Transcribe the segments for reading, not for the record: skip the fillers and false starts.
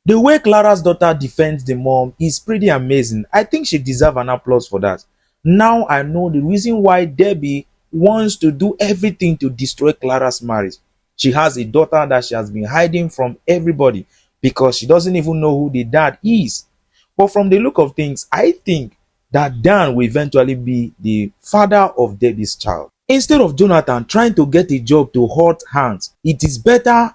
The way Clara's daughter defends the mom is pretty amazing. I think she deserves an applause for that. Now I know the reason why Debbie wants to do everything to destroy Clara's marriage. She has a daughter that she has been hiding from everybody because she doesn't even know who the dad is. But from the look of things, I think that Dan will eventually be the father of Debbie's child. Instead of Jonathan trying to get a job to hurt hands, it is better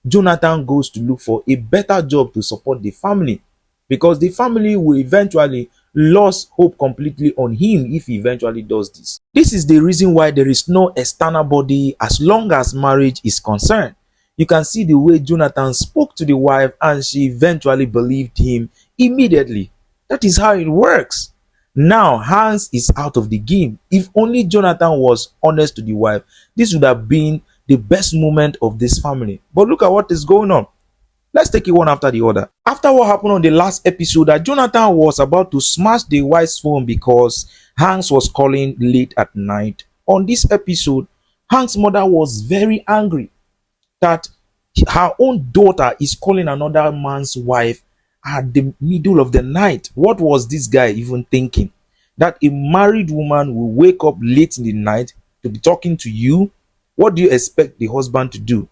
Jonathan goes to look for a better job to support the family, because the family will eventually lose hope completely on him if he eventually does this. This is the reason why there is no external body as long as marriage is concerned. You can see the way Jonathan spoke to the wife and she eventually believed him immediately. That is how it works. Now Hans is out of the game. If only Jonathan was honest to the wife, this would have been the best moment of this family. But look at what is going on. Let's take it one after the other. After what happened on the last episode, that Jonathan was about to smash the wife's phone because Hans was calling late at night. On this episode, Hank's mother was very angry that her own daughter is calling another man's wife at the middle of the night. What was this guy even thinking? That a married woman will wake up late in the night to be talking to you? What do you expect the husband to do?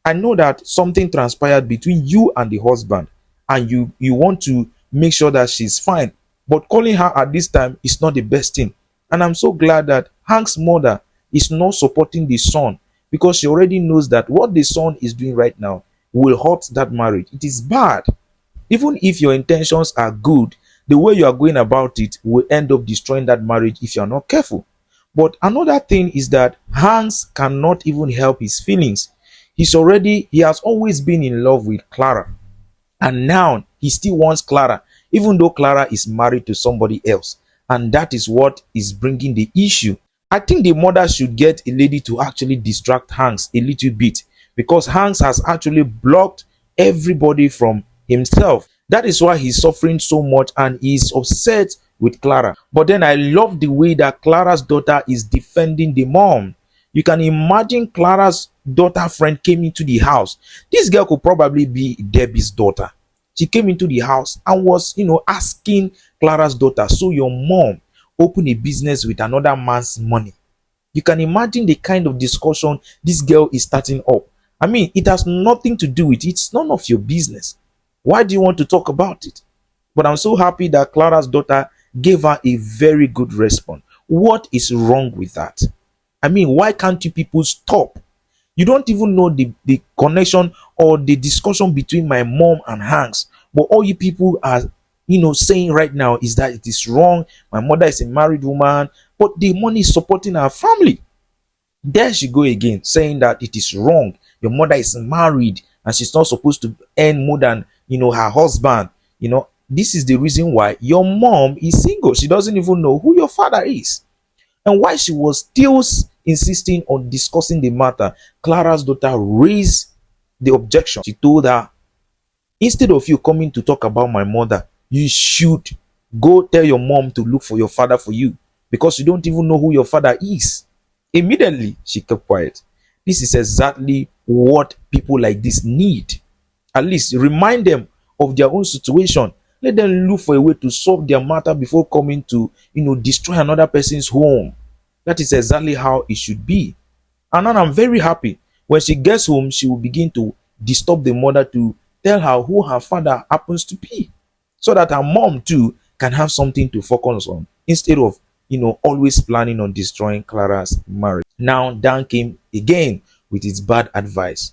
I know that something transpired between you and the husband, and you want to make sure that she's fine. But calling her at this time is not the best thing. And I'm so glad that Hank's mother is not supporting the son, because she already knows that what the son is doing right now will hurt that marriage. It is bad. Even if your intentions are good, the way you are going about it will end up destroying that marriage if you are not careful. But another thing is that Hans cannot even help his feelings. He has always been in love with Clara, and now he still wants Clara, even though Clara is married to somebody else. And that is what is bringing the issue. I think the mother should get a lady to actually distract Hans a little bit, because Hans has actually blocked everybody from himself. That is why he's suffering so much and he's upset with Clara. But then I love the way that Clara's daughter is defending the mom. You can imagine Clara's daughter friend came into the house. This girl could probably be Debbie's daughter. She came into the house and was, asking Clara's daughter, so your mom opened a business with another man's money? You can imagine the kind of discussion this girl is starting up. I mean, it has nothing to do with it. It's none of your business. Why do you want to talk about it? But I'm so happy that Clara's daughter gave her a very good response. What is wrong with that? I mean, why can't you people stop? You don't even know the connection or the discussion between my mom and Hanks. But all you people are, saying right now is that it is wrong. My mother is a married woman, but the money is supporting our family. There she go again, saying that it is wrong. Your mother is married and she's not supposed to earn more than, her husband. This is the reason why your mom is single. She doesn't even know who your father is. And while she was still insisting on discussing the matter, Clara's daughter raised the objection. She told her, instead of you coming to talk about my mother, you should go tell your mom to look for your father for you, because you don't even know who your father is. Immediately, she kept quiet. This is exactly what people like this need. At least remind them of their own situation. Let them look for a way to solve their matter before coming to, destroy another person's home. That is exactly how it should be. And now I'm very happy. When she gets home, she will begin to disturb the mother to tell her who her father happens to be, so that her mom too can have something to focus on, instead of, always planning on destroying Clara's marriage. Now Dan came again with his bad advice.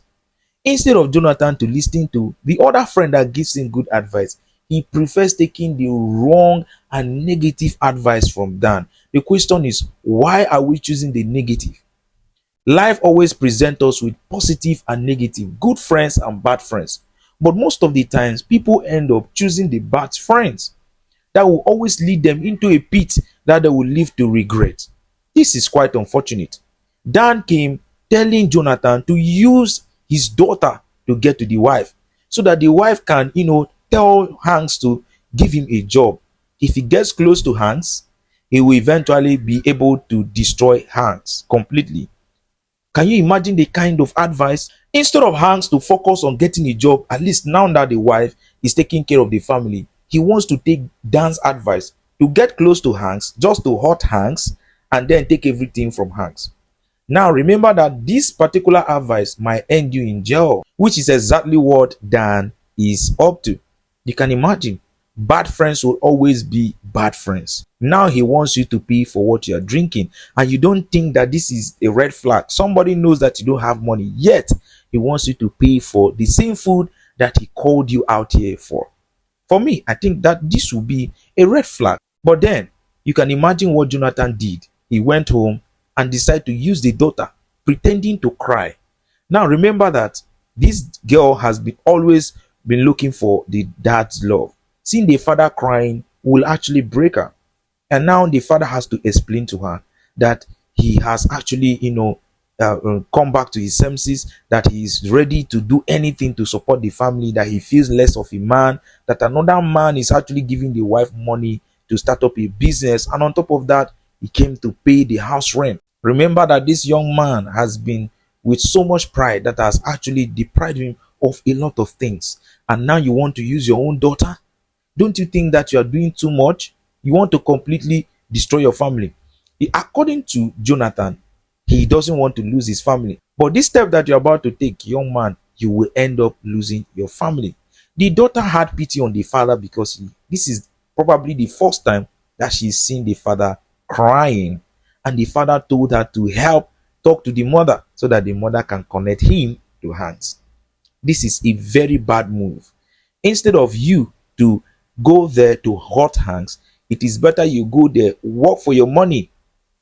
Instead of Jonathan to listen to the other friend that gives him good advice, he prefers taking the wrong and negative advice from Dan. The question is, why are we choosing the negative? Life always presents us with positive and negative, good friends and bad friends. But most of the times, people end up choosing the bad friends that will always lead them into a pit that they will live to regret. This is quite unfortunate. Dan came telling Jonathan to use his daughter to get to the wife, so that the wife can, tell Hanks to give him a job. If he gets close to Hanks, he will eventually be able to destroy Hanks completely. Can you imagine the kind of advice? Instead of Hanks to focus on getting a job, at least now that the wife is taking care of the family, he wants to take Dan's advice to get close to Hanks, just to hurt Hanks, and then take everything from Hanks. Now remember that this particular advice might end you in jail, which is exactly what Dan is up to. You can imagine, bad friends will always be bad friends. Now he wants you to pay for what you are drinking, and you don't think that this is a red flag. Somebody knows that you don't have money, yet he wants you to pay for the same food that he called you out here for. For me, I think that this will be a red flag. But then you can imagine what Jonathan did. He went home and decided to use the daughter, pretending to cry. Now remember that this girl has been always been looking for the dad's love. Seeing the father crying will actually break her. And now the father has to explain to her that he has actually, come back to his senses, that he is ready to do anything to support the family, that he feels less of a man, that another man is actually giving the wife money to start up a business. And on top of that, he came to pay the house rent. Remember that this young man has been with so much pride that has actually deprived him of a lot of things. And now you want to use your own daughter? Don't you think that you are doing too much? You want to completely destroy your family. According to Jonathan, he doesn't want to lose his family. But this step that you're about to take, young man, you will end up losing your family. The daughter had pity on the father because this is probably the first time that she's seen the father crying. And the father told her to help talk to the mother so that the mother can connect him to Hans. This is a very bad move. Instead of you to go there to hurt Hanks, it is better you go there, work for your money,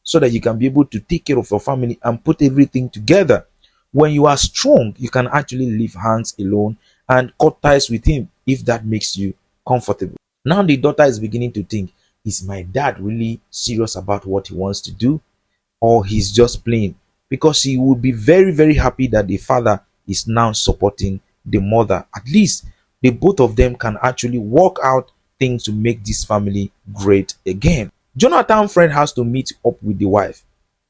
so that you can be able to take care of your family and put everything together. When you are strong, you can actually leave Hanks alone and cut ties with him if that makes you comfortable. Now the daughter is beginning to think, is my dad really serious about what he wants to do, or he's just playing? Because she would be very, very happy that the father is now supporting the mother. At least the both of them can actually work out things to make this family great again. Jonathan's friend has to meet up with the wife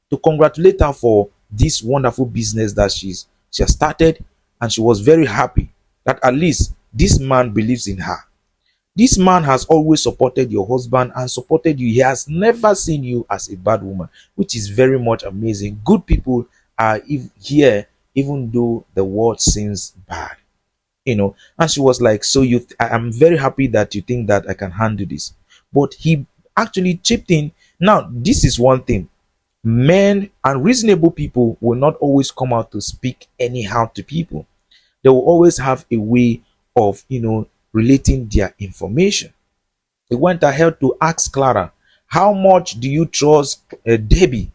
to congratulate her for this wonderful business that she has started, and she was very happy that at least this man believes in her. This man has always supported your husband and supported you. He has never seen you as a bad woman, which is very much amazing. Good people are here, even though the world seems bad. And she was like, so I'm very happy that you think that I can handle this. But he actually chipped in. Now this is one thing: men and reasonable people will not always come out to speak anyhow to people. They will always have a way of relating their information. He went ahead to ask Clara, how much do you trust Debbie?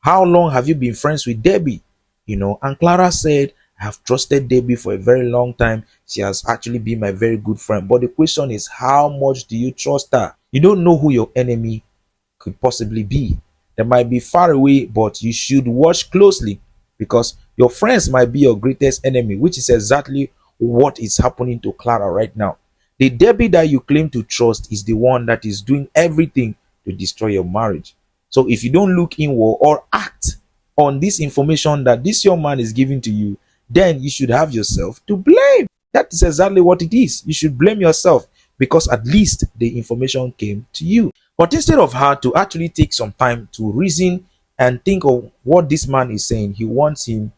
How long have you been friends with Debbie? And Clara said, I have trusted Debbie for a very long time. She has actually been my very good friend. But the question is, how much do you trust her? You don't know who your enemy could possibly be. They might be far away, but you should watch closely, because your friends might be your greatest enemy, which is exactly what is happening to Clara right now. The Debbie that you claim to trust is the one that is doing everything to destroy your marriage. So if you don't look inward or act on this information that this young man is giving to you, then you should have yourself to blame. That is exactly what it is. You should blame yourself, because at least the information came to you. But instead of her to actually take some time to reason and think of what this man is saying, she wants him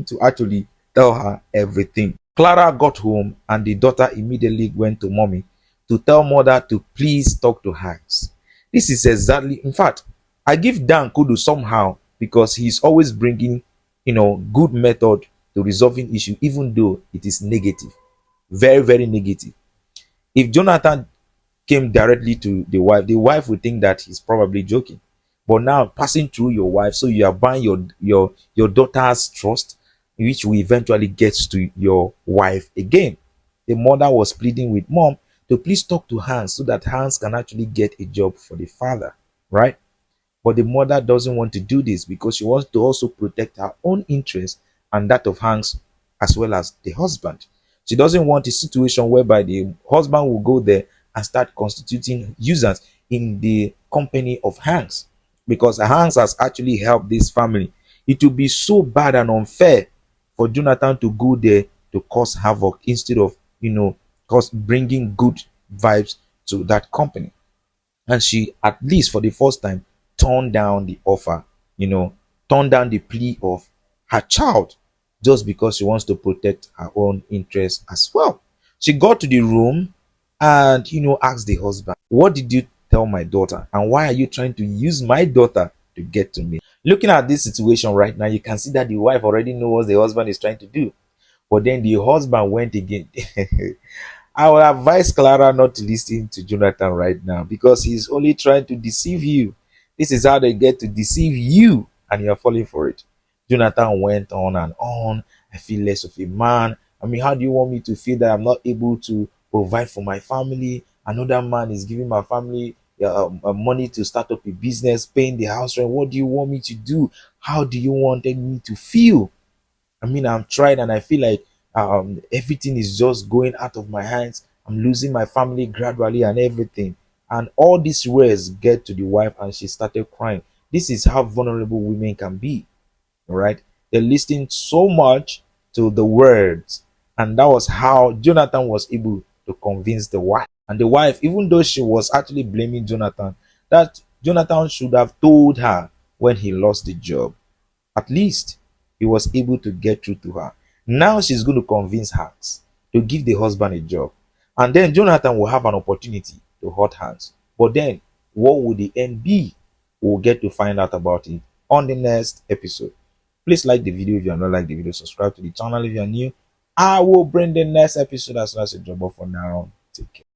to actually tell her everything. Clara got home and the daughter immediately went to mommy to tell mother to please talk to Hanks. This is exactly, in fact, I give Dan kudos somehow, because he's always bringing, good method to resolving issue, even though it is negative, very, very negative. If Jonathan came directly to the wife would think that he's probably joking. But now passing through your wife, so you are buying your daughter's trust, which will eventually get to your wife again. The mother was pleading with mom to please talk to Hans so that Hans can actually get a job for the father, right? But the mother doesn't want to do this because she wants to also protect her own interest and that of Hans, as well as the husband. She doesn't want a situation whereby the husband will go there and start constituting users in the company of Hans, because Hans has actually helped this family. It will be so bad and unfair for Jonathan to go there to cause havoc instead of cause bringing good vibes to that company. And she, at least for the first time, turned down the offer, you know, turned down the plea of her child, just because she wants to protect her own interests as well. She got to the room and, asked the husband, "What did you tell my daughter? And why are you trying to use my daughter to get to me?" Looking at this situation right now, you can see that the wife already knows what the husband is trying to do. But then the husband went again. I would advise Clara not to listen to Jonathan right now, because he's only trying to deceive you. This is how they get to deceive you, and you're falling for it. Jonathan went on and on. "I feel less of a man. I mean, how do you want me to feel that I'm not able to provide for my family? Another man is giving my family money to start up a business, paying the house rent. What do you want me to do? How do you want me to feel? I mean, I'm trying and I feel like everything is just going out of my hands. I'm losing my family gradually and everything." And all these words get to the wife and she started crying. This is how vulnerable women can be. All right. They listened so much to the words. And that was how Jonathan was able to convince the wife. And the wife, even though she was actually blaming Jonathan, that Jonathan should have told her when he lost the job. At least he was able to get through to her. Now she's going to convince Hanks to give the husband a job. And then Jonathan will have an opportunity to hurt Hanks. But then, what would the end be? We'll get to find out about it on the next episode. Please like the video if you are not like the video. Subscribe to the channel if you are new. I will bring the next episode as soon as I drop. But for now, take care.